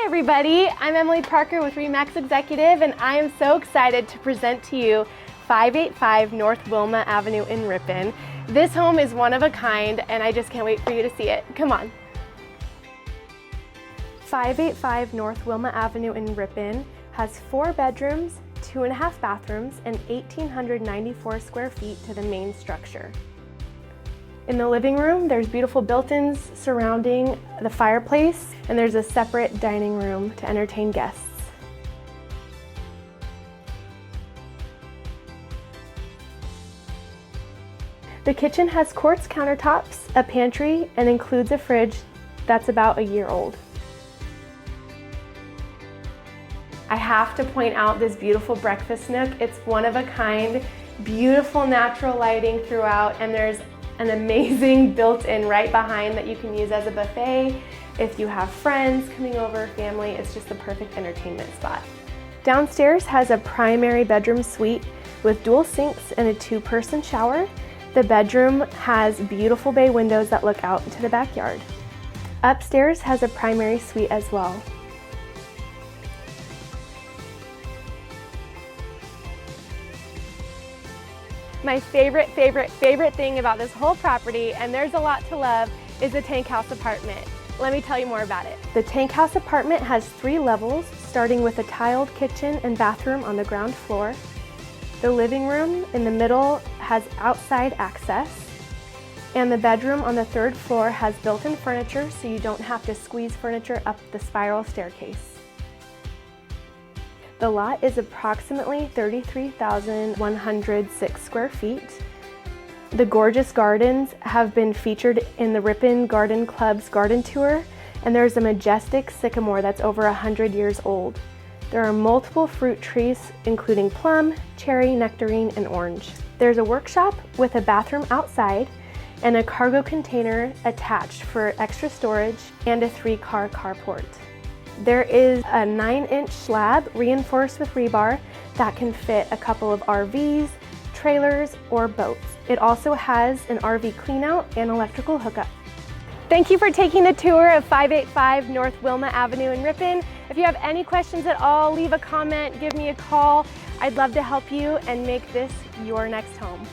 everybody, I'm Emily Parker with RE/MAX Executive, and I am so excited to present to you 585 North Wilma Avenue in Ripon. This home is one of a kind, and I just can't wait for you to see it. Come on. 585 North Wilma Avenue in Ripon has 4 bedrooms, 2.5 bathrooms, and 1,894 square feet to the main structure. In the living room, there's beautiful built-ins surrounding the fireplace, and there's a separate dining room to entertain guests. The kitchen has quartz countertops, a pantry, and includes a fridge that's about a year old. I have to point out this beautiful breakfast nook. It's one of a kind, beautiful natural lighting throughout, and there's an amazing built-in right behind that you can use as a buffet. If you have friends coming over, family, it's just the perfect entertainment spot. Downstairs has a primary bedroom suite with dual sinks and a 2-person shower. The bedroom has beautiful bay windows that look out into the backyard. Upstairs has a primary suite as well. My favorite thing about this whole property, and there's a lot to love, is the tank house apartment. Let me tell you more about it. The tank house apartment has 3 levels, starting with a tiled kitchen and bathroom on the ground floor. The living room in the middle has outside access, and the bedroom on the 3rd floor has built-in furniture, so you don't have to squeeze furniture up the spiral staircase. The lot is approximately 33,106 square feet. The gorgeous gardens have been featured in the Ripon Garden Club's garden tour, and there's a majestic sycamore that's over 100 years old. There are multiple fruit trees, including plum, cherry, nectarine, and orange. There's a workshop with a bathroom outside and a cargo container attached for extra storage and a 3-car carport. There is a 9-inch slab reinforced with rebar that can fit a couple of RVs, trailers, or boats. It also has an RV cleanout and electrical hookup. Thank you for taking the tour of 585 North Wilma Avenue in Ripon. If you have any questions at all, leave a comment, give me a call. I'd love to help you and make this your next home.